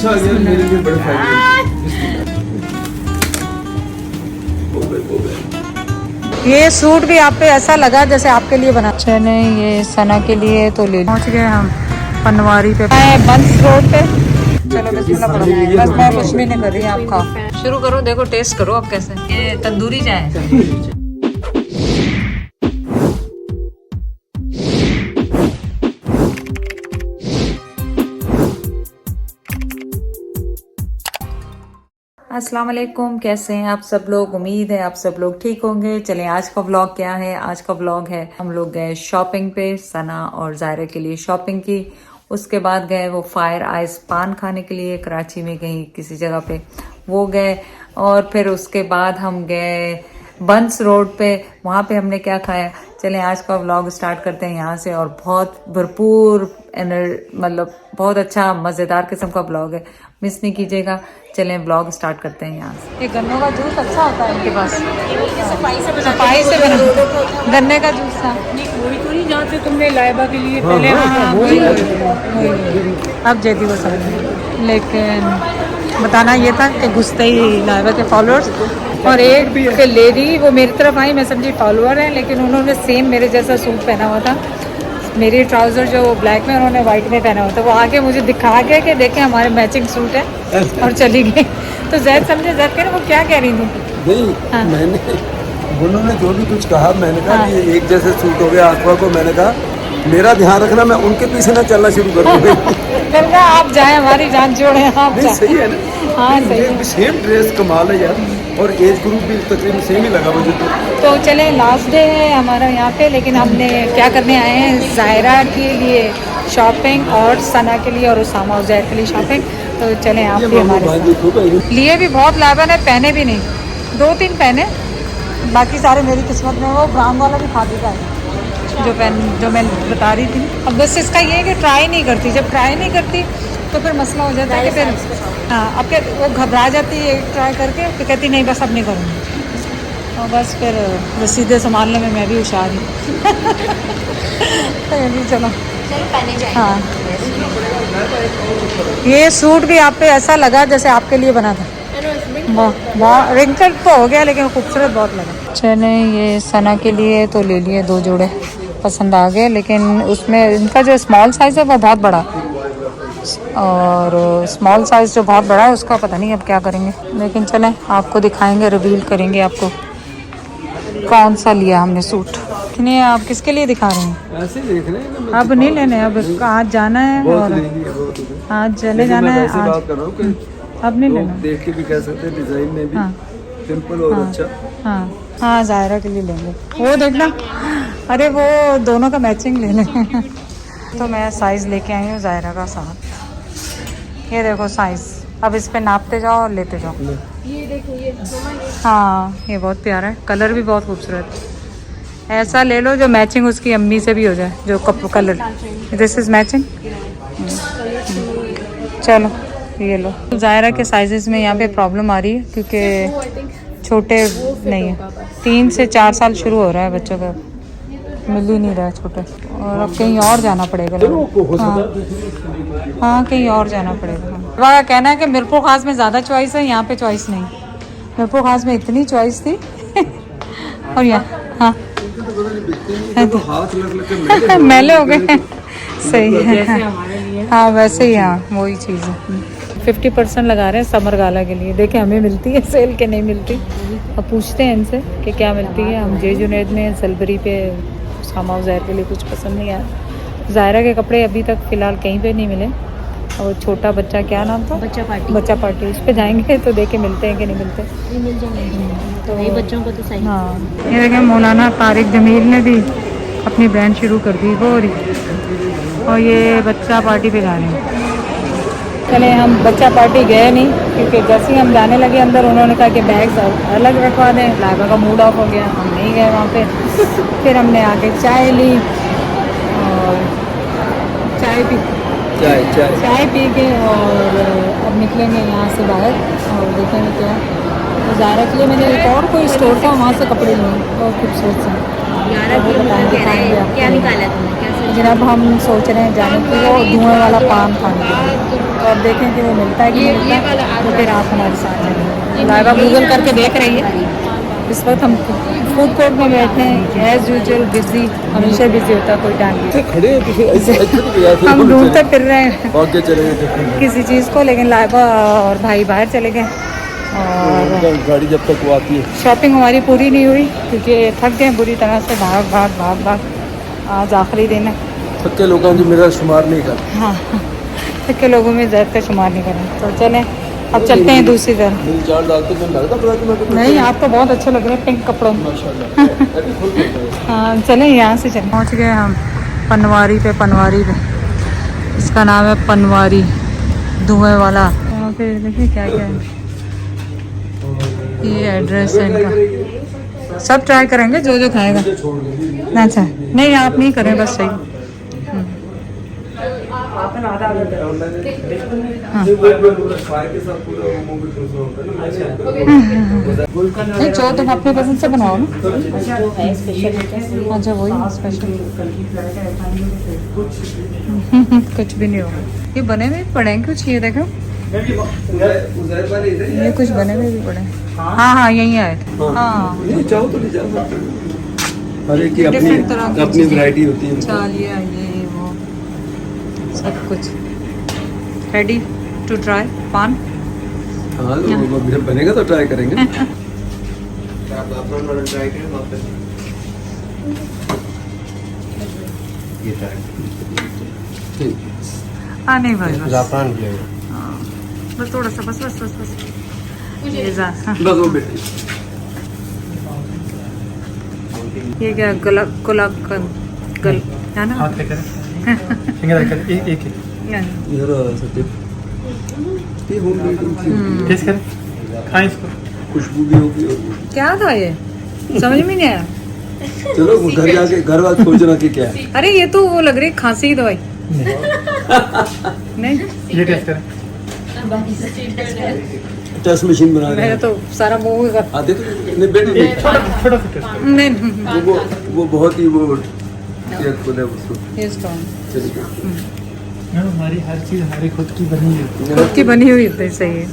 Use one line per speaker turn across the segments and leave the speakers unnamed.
अच्छा यार मेरे लिए बड़े फायदे।
ये सूट भी आप पे ऐसा लगा जैसे आपके लिए बना। चले ये सना के लिए तो ले पहुंच गए हम पनवारी पे, बंस रोड पे। चलो बिस्मिल्लाह पढ़ो। बस मैं कुछ भी नहीं कर रही, आप खाओ। शुरू करो, देखो टेस्ट करो अब कैसे। ये तंदूरी चाय। अस्सलाम वालेकुम, कैसे हैं आप सब लोग। उम्मीद है आप सब लोग ठीक होंगे। चलें आज का व्लॉग क्या है। आज का व्लॉग है हम लोग गए शॉपिंग पे, सना और जायरा के लिए शॉपिंग की। उसके बाद गए वो फायर आइस पान खाने के लिए, कराची में कहीं किसी जगह पे वो गए। और फिर उसके बाद हम गए बंस रोड पे, वहाँ पे हमने क्या खाया। चलें आज का व्लॉग स्टार्ट करते हैं यहाँ से। और बहुत भरपूर मतलब बहुत अच्छा मज़ेदार किस्म का व्लॉग है, मिस नहीं कीजिएगा। चलें व्लॉग स्टार्ट करते हैं यहाँ से। ये गन्नों का जूस अच्छा होता है इनके पास, सफाई से बना गन्ने का जूस था।
वही तो नहीं जहाँ से तुमने लाइबा के लिए पहले।
हाँ वही अब जेदी वो समझ। लेकिन बताना ये था कि घुसते ही लाइबा के फॉलोअर्स और एक लेडी वो मेरी तरफ आई, मैं समझी फॉलोअर है, लेकिन उन्होंने सेम मेरे जैसा सूट पहना हुआ था। मेरी ट्राउज़र जो ब्लैक में, उन्होंने वाइट में पहना हुआ था। वो आके मुझे दिखा के कि देखें हमारे मैचिंग सूट है, और चली गई। तो जैद समझे, जैद कह रहे वो क्या कह रही थी।
नहीं
हाँ।
मैंने उन्होंने जो भी कुछ कहा मैंने कहा
हाँ।
ये एक जैसे सूट हो गया आसपा को। मैंने कहा मेरा ध्यान रखना, मैं उनके पीछे ना चलना शुरू कर दूँ।
मैंने कहा आप जाएं, हमारी जान छोड़ें आप
नहीं
जाएं।
सही है ना।
हाँ सही है।
सेम ड्रेस कमाल है यार, और एज ग्रुप भी तकरीबन सेम ही लगा मुझे
तो चलें लास्ट डे है हमारा यहाँ पे, लेकिन हमने क्या करने आए हैं जायरा के लिए शॉपिंग और सना के लिए और उसामा और जैद के लिए शॉपिंग। तो चलें आप भी हमारे साथ। लिए भी बहुत लाभन है, पहने भी नहीं, 2-3 पहने, बाकी सारे मेरी किस्मत में। वो ब्राउन वाला भी खा देता है जो मैं बता रही थी। अब बस इसका ये है कि ट्राई नहीं करती, जब ट्राई नहीं करती तो फिर मसला हो जाता है कि फिर हाँ अब क्या वो घबरा जाती है ट्राई करके, फिर कहती नहीं बस अब नहीं करूँगी। और बस फिर रसीदे संभालने में मैं भी होशियार हूँ। तो चलो हाँ, ये सूट भी आप पे ऐसा लगा जैसे आपके लिए बना था। बहुत रिंकल तो हो गया लेकिन खूबसूरत बहुत लगा। चले ये सना के लिए तो ले लिए 2 जोड़े, पसंद आ गए। लेकिन उसमें इनका जो स्मॉल साइज़ है वो बहुत बड़ा, और स्मॉल साइज़ जो बहुत बड़ा है उसका पता नहीं अब क्या करेंगे। लेकिन चलें आपको दिखाएंगे, रिवील करेंगे आपको कौन सा लिया हमने सूट। नहीं आप किसके लिए दिखा रहे हैं?
ऐसे देख रहे हैं ना।
अब नहीं लेने, अब आज जाना है और आज चले जाना है। आज
बात कर रहा हूँ कि
अब नहीं लेना,
देख के भी कह सकते हैं डिजाइन में भी
हाँ
सिंपल और अच्छा।
हाँ हाँ जायरा के लिए लेंगे। वो देखना, अरे वो दोनों का मैचिंग ले लें। तो मैं साइज़ लेके आई हूँ जायरा का साथ। ये देखो साइज़, अब इस पे नापते जाओ और लेते जाओ।
ये देखो ये
हाँ ये बहुत प्यारा है, कलर भी बहुत खूबसूरत है। ऐसा ले लो जो मैचिंग उसकी अम्मी से भी हो जाए, जो कलर। This is matching. चलो ये लो। जायरा के साइजेस में यहाँ पे प्रॉब्लम आ रही है क्योंकि छोटे नहीं है, 3 से 4 साल शुरू हो रहा है बच्चों का, मिल ही नहीं रहा है छोटे। और अब कहीं और जाना पड़ेगा। हाँ कहीं और जाना पड़ेगा। वह कहना है कि मीरपुर खास में ज़्यादा चॉइस है, यहाँ पे चॉइस नहीं। मीरपुर खास में इतनी चॉइस थी और यहाँ हाँ मैले हो गए। सही है हाँ, वैसे ही हाँ वही चीज़ है। 50% लगा रहे हैं समर गाला के लिए, देखें हमें मिलती है सेल के नहीं मिलती। अब पूछते हैं इनसे कि क्या मिलती है। हम जे जुनैद में सलबरी पे उसामा और ज़ाहिर के लिए कुछ पसंद नहीं आया। ज़ाहिरा के कपड़े अभी तक फ़िलहाल कहीं पे नहीं मिले। और छोटा बच्चा, क्या नाम था, बच्चा पार्टी, उस पर जाएंगे तो देखे मिलते हैं कि नहीं मिलते।
मिल जाएंगे तो वही बच्चों को तो सही।
हाँ ये देखें मौलाना तारिक जमील ने भी अपनी ब्रांड शुरू कर दी वो रही। और ये बच्चा पार्टी पे जा रहे हैं। चले हम बच्चा पार्टी गए नहीं, क्योंकि जैसे ही हम जाने लगे अंदर उन्होंने कहा कि बैग्स अलग रखवा दें। लागा का मूड ऑफ हो गया, हम नहीं गए वहाँ पे। फिर हमने आके चाय ली और चाय पी के और अब निकलेंगे यहाँ से बाहर और देखेंगे क्या। तो ज़ायरा के लिए मैंने एक और कोई स्टोर था, वहाँ से कपड़े लिए बहुत खूबसूरत से।
क्या निकाला तुमने, क्या
लेकिन अब हम सोच रहे हैं जाने के लिए, वो धुएँ वाला पान खाने के लिए। तो अब देखें कि वो मिलता है कि नहीं
ये
मिलता
वाला
है,
आ
तो
रहा
फिर
है।
आप हमारे साथ चलेंगे। लाइबा गूगल करके देख रही है। इस वक्त हम फूड कोर्ट में बैठे हैं, एज यूजुअल बिजी, हमेशा बिजी होता है, कोई टाइम नहीं।
खड़े हैं तो फिर ऐसे तो गया थे
हम ढूंढते फिर रहे हैं
भाग के चले गए
किसी चीज़ को, लेकिन लाइबा और भाई बाहर चले गए और
थे गाड़ी जब तक वो आती है।
शॉपिंग हमारी पूरी नहीं हुई क्योंकि थक गए बुरी तरह से, भाग भाग भाग भाग। आज आखिरी दिन है।
थके लोगों जो मेरा शुमार नहीं कर
हाँ, थके लोगों में ज़्यादा का शुमार नहीं करें। तो चलें अब चलते हैं दूसरी तरफ।
मिल चार डालते मैं लगता पड़ा कि मैं तो
नहीं, आप तो बहुत अच्छे लग रहे हैं पिंक कपड़ों में।
माशाल्लाह
हाँ चलें, यहाँ से चलें। पहुँच गए हम पनवारी पे। पनवारी पे इसका नाम है पनवारी, धुएं वाला। यहाँ पे देखिए क्या क्या है, ये एड्रेस है इनका। सब ट्राई करेंगे जो जो खाएगा। अच्छा नहीं, आप नहीं करें बस सही। नहीं जो तुम अपने पसंद से बनाओ ना। अच्छा वही स्पेशल। कुछ भी नहीं होगा, ये बने हुए पड़े हैं कुछ, ये देखो ये कुछ बने हुए भी पड़े हैं। हाँ हाँ यही आए थे। हाँ
नहीं चाहो तो ले जाओ, हर एक की
Different तरह की
अपनी
चीजें।
वैरायटी होती है।
चालिया ये वो सब कुछ रेडी टू ट्राई। पान
हाँ तो जब बनेगा तो ट्राई करेंगे। ठीक।
हाँ नहीं भाई बस
जाफरान भी है।
बस थोड़ा सा, बस बस बस बस ये जा। हाँ।
बस वो बेटे
ये क्या गुलाब गुलाब का गल है ना।
हाथ लेकर फिंगर रखकर एक
इधर सत्य ये होम मेड
हम्म।
टेस्ट करें, खाएं इसको।
खुशबू भी होगी और
क्या था ये, समझ में नहीं आया।
चलो वो घर जाके घर वाले खोजना कि क्या है।
अरे ये तो वो लग रही है खांसी की दवाई। नहीं
ये टेस्ट करें।
टेस्ट मशीन बना रहे
मेरा
हैं।
तो सारा मुंह का।
आते तो नहीं बेटे नहीं
छोटा सा टेस्ट।
नहीं
वो बहुत ही वो केयरफुल है उसको।
ये स्ट्रॉन्ग
चलिए
हमारी हर चीज हमारी खुद की बनी है।
खुद की बनी हुई तो सही है।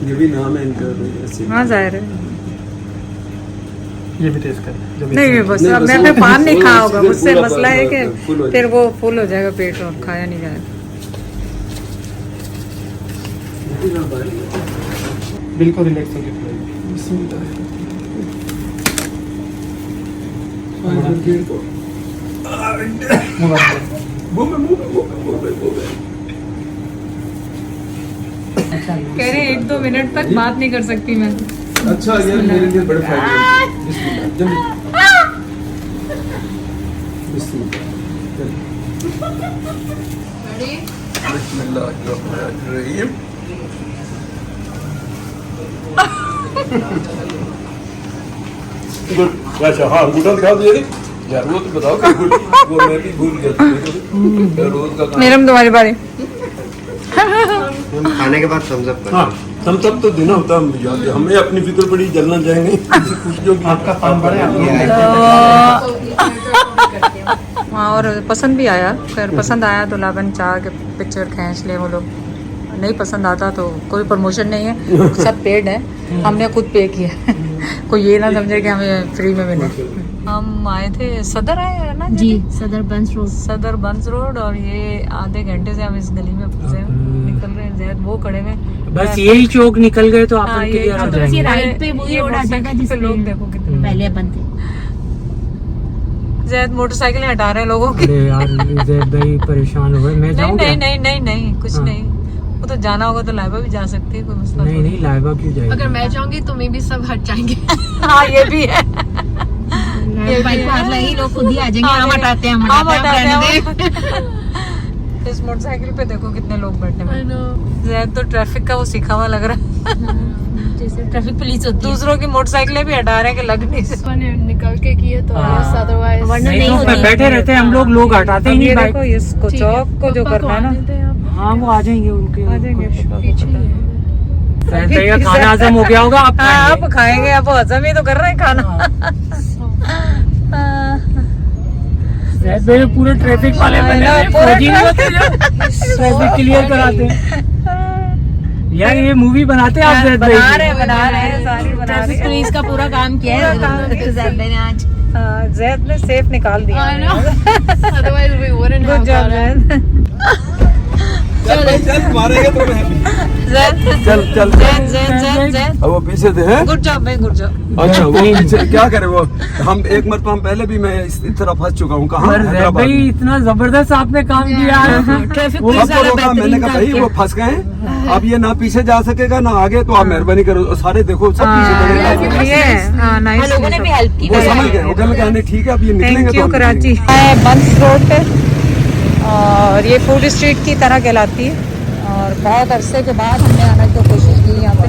ये भी नाम है इनका ऐसे।
हाँ जाहिर है।
ये भी टेस्ट करें जब
नहीं
इसमें-
बस
नहीं,
अब
बस
मैं
वो
फिर पान नहीं
फुल
खा
हो,
होगा,
सीधे
मुझसे
फुल
मसला है
फुल हो
कि फिर वो फुल हो जाएगा पेट और खाया नहीं जाएगा।
बिल्कुल रिलैक्स होगी।
कह रहे 1-2 मिनट तक बात नहीं कर सकती मैं।
अच्छा यार मेरे लिए बड़े फायदे हैं। बिस्मिल्लाह जल्दी बिस्मिल्लाहिर्रहमानिर्रहीम। गुड अच्छा हाँ अंगूठा दिखा दो यार वो तो बताओ कि वो मैं भी भूल गया था रोज का काम।
मेरा तुम्हारी बारी।
खाने के बाद thumbs up करें।
हाँ हम सब तो देना होता है याद है। हमें अपनी फिक्र पड़ी जलना जाएंगे जो
आपका पान बड़ा है।
हाँ और पसंद भी आया, फिर पसंद आया तो लावन चाह के पिक्चर खींच ले वो लोग। नहीं पसंद आता तो कोई प्रमोशन नहीं है, सब पेड है, हमने खुद पे किया। कोई ये ना समझे कि हमें फ्री में मिले। हम आए थे सदर आए है ना
जी सदर बंस रोड।
सदर बंस रोड, और ये आधे घंटे से हम इस गली में फंसे हैं, निकल रहे हैं जैद वो खड़े में।
बस यही चौक निकल गए तो
हाँ,
आप
ये
क्लियर हो
तो
जाएंगे।
राइट पे वही
ये
रोड आ जाएगा
मोटरसाइकिल
जिस
पे लोग देखो कितने।
पहले बनते।
जैद मोटरसाइकिलें हटा रहे हैं लोगों की।
अरे यार जैद भाई परेशान हो गए। मैं
नहीं
जाऊँ
नहीं
क्या?
नहीं नहीं नहीं कुछ
हाँ।
नहीं, वो तो जाना होगा तो लाइबा भी जा सकती है, कोई मसला
नहीं नहीं लाइबा क्यों जाएगी?
अगर मैं जाऊंगी तो मैं भी सब हट जाएंगे।
हाँ ये भी है।
बाइक को हाथ लगी लोग खुद ही आ जाएंगे। हम हटाते हैं, हम
हम
हटाते हैं,
हटाते
रहने दे।
हैं। इस मोटरसाइकिल पे देखो कितने लोग बैठे हैं। जैद तो ट्रैफिक का वो सीखा हुआ लग रहा है।
जैसे ट्रैफिक पुलिस होती है।
दूसरों की मोटरसाइकिलें भी हटा रहे हैं कि लग नहीं सकती।
मैंने निकल के किए तो
हाँ।
अदरवाइज
वरना
नहीं
नहीं
तो
होती।
बैठे रहते हैं हम लोग हटाते ही
अब
नहीं
ये
बाइक।
देखो इसको चौक को जो करना है ना,
हाँ वो आ जाएंगे उनके
आ जाएंगे।
शायद भैया खाना हजम हो गया होगा आप
हाँ,
खाएंगे।
आप खाएंगे, आप हजम ही तो कर रहे हैं खाना।
शायद भैया पूरे ट्रैफिक वाले बने हैं।
पूरे
फौजी नहीं होते जो ट्रैफिक क्लियर कराते हैं। यार ये मूवी बनाते हैं आप जैद भाई
बना रहे हैं सारी बना रहे हैं।
पुलिस का पूरा काम किया है जैद ने आज।
हाँ, जैद ने सेफ निकाल दिया।
I know. Otherwise we wouldn't
good
have
job
got it.
Zaid.
चल मारेगा तो
जैद
चल चल
जैद जैद जैद जैद
अब वो पीछे थे हैं?
गुड जॉब भाई, गुड जॉब।
अच्छा वो पीछे क्या करे वो, हम एक मरतबा हम पहले भी मैं इस तरह फंस चुका हूँ। कहाँ?
पर जैद
हैदराबाद
भाई
में।
इतना जबरदस्त आपने काम किया है।
ट्रैफिक
वो
पुलिस
सबको
वाला
रोका, मैंने
बेहतरीन
कहा
काम
भाई
किया।
वो फंस गए हैं, अब ये ना पीछे जा सकेगा ना आगे, तो आप मेहरबानी करो, सारे देखो सब पीछे खड़े हैं।
ये हाँ,
हम
नाइस।
लोगों ने भी हेल्प की।
वो समझ गए, वो कहने लगे, ठीक है अब ये निकलेंगे
थैंक
तो
यू
हम
कराची।
निकलेंगे।
है बंस रोड पे और ये फूड स्ट्रीट की तरह कहलाती है, और बहुत अरसे के बाद हमने आने की कोशिश की यहाँ पे,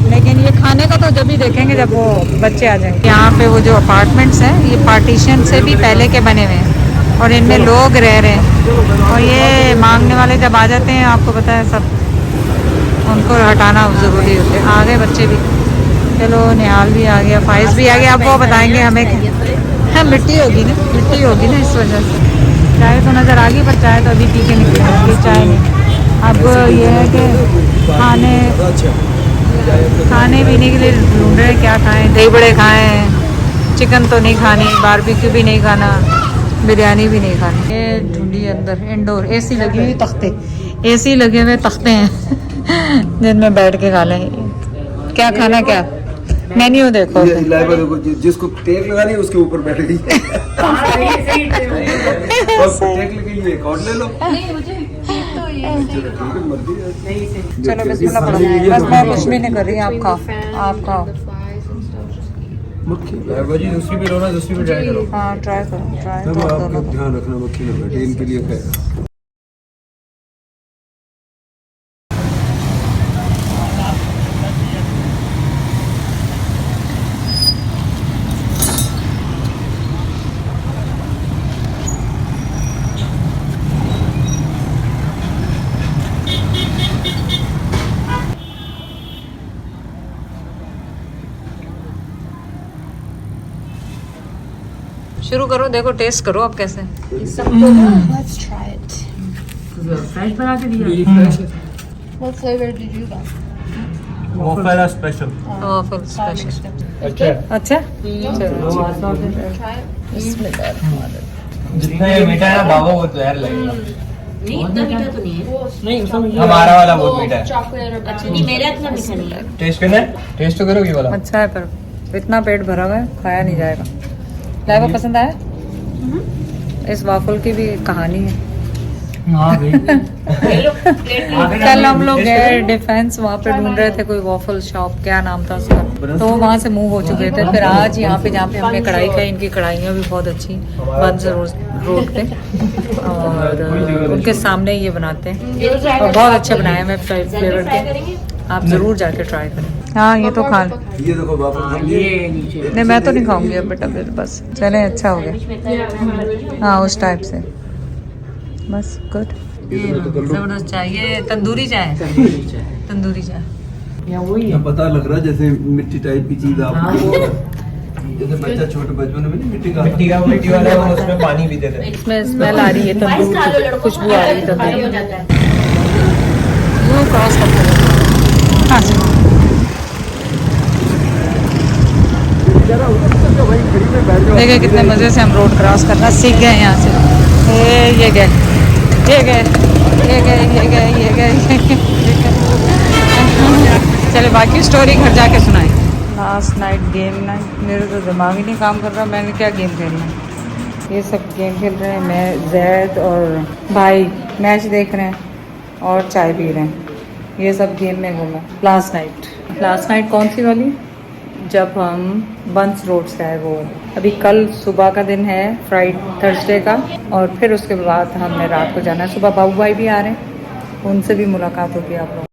लेकिन ये खाने का तो जब भी देखेंगे जब वो बच्चे आ जाएंगे। यहाँ पे वो जो अपार्टमेंट्स हैं ये पार्टीशन से भी पहले के बने हुए हैं और इनमें लोग रह रहे हैं, और ये मांगने वाले जब आ जाते हैं आपको पता है सब उनको हटाना ज़रूरी होते हैं। आ गए बच्चे भी, चलो निहाल भी आ गया, फाइज भी आ गया। अब वो बताएंगे हमें हाँ मिट्टी होगी ना इस वजह से। चाय तो नज़र आ गई पर चाय तो अभी पी के निकले, चाय नहीं। अब ये है कि खाने पीने के लिए ढूंढ रहे हैं क्या खाएं, दही बड़े खाएं, चिकन तो नहीं खानी, बारबेक्यू भी नहीं खाना, बिरयानी भी नहीं खानी। ये ढूंढी अंदर इंडोर एसी लगी हुई तख्ते, एसी लगे हुए तख्ते हैं जिनमें बैठ के खा लें। क्या खाना, क्या मेन्यू देखो।
ये लाइव देखो, जिसको टेक लगानी है उसके ऊपर बैठ गई। बस टेक लगी है, एक और ले लो।
चलो बिस्मिल्लाह पढ़ो। बस मैं कुछ भी नहीं कर रही, आप खाओ, आप खाओ।
मक्खी
जी दूसरी भी लो ना, दूसरी भी ट्राई करो।
हाँ ट्राई करो, ट्राई
तब
करो
आपका
दोनों को।
ध्यान रखना मक्खी न बैठे, इनके लिए है।
शुरू करो, देखो टेस्ट करो अब कैसे।
Let's try it.
फ्रेश बना के दिया।
What flavor did you get?
वोफेला स्पेशल।
Full special.
अच्छा
अच्छा
Try it.
जितना ये मीठा है ना बाबा वो तो यार लगेगा।
नहीं इतना मीठा तो नहीं है।
हमारा वाला बहुत मीठा है।
Chocolate or
अच्छा
brownie?
नहीं मेरा इतना मीठा नहीं है।
टेस्ट करना है? टेस्ट तो करोगी वाला।
अच्छा है पर इतना पेट भरा हुआ है, खाया नहीं जाएगा। लाइवा पसंद आया? इस वाफल की भी कहानी है।
हाँ भाई।
कल हम लोग गए डिफेंस, वहाँ पे ढूंढ रहे थे कोई वॉफल शॉप, क्या नाम था उसका, तो वहाँ से मूव हो चुके थे। फिर आज यहाँ पे जहाँ पे हमने कढ़ाई खाई, इनकी कढ़ाइयाँ भी बहुत अच्छी बंस रोड पे, और उनके सामने ये बनाते हैं और बहुत अच्छे बनाए हैं फ्लेवर के। आप ज़रूर जाके ट्राई करें। हाँ ये तो खा लें।
ये देखो बाबा,
ये नीचे।
नहीं मैं तो नहीं खाऊंगी अब बेटा, फिर बस चले, अच्छा हो गया। हाँ उस टाइप से बस गुड। जबरदस्त चाय, ये तंदूरी चाय है, तंदूरी चाय।
यहाँ वही है।
पता लग रहा है जैसे मिट्टी टाइप की चीज आप,
हाँ, वो
जैसे बच्चा छोटे बचपन में नहीं मिट्टी
मिट्टी वाला है, वो उसमें पानी भी देते हैं।
इसमें स्मेल आ रही है तंदूर की, खुशबू आ रही है तंदूर। वो क्रॉस करते हैं। हाँ जी देखिए कितने मज़े से हम रोड क्रॉस करना सीख गए यहाँ से। ये गए, ये गए, ये गए, ये गए, ये गए, ये गए। चले बाकी स्टोरी घर जाके सुनाए। लास्ट नाइट गेम नाइट, मेरे तो दिमाग ही नहीं काम कर रहा, मैंने क्या गेम खेलना है। ये सब गेम खेल रहे हैं, मैं जैद और भाई मैच देख रहे हैं और चाय पी रहे हैं। ये सब गेम में घूमा। लास्ट नाइट कौन सी वाली, जब हम बंस रोड से आए, वो अभी कल सुबह का दिन है, थर्सडे का, और फिर उसके बाद हमने रात को जाना है। सुबह बाबू भाई भी आ रहे हैं, उनसे भी मुलाकात होगी आप लोगों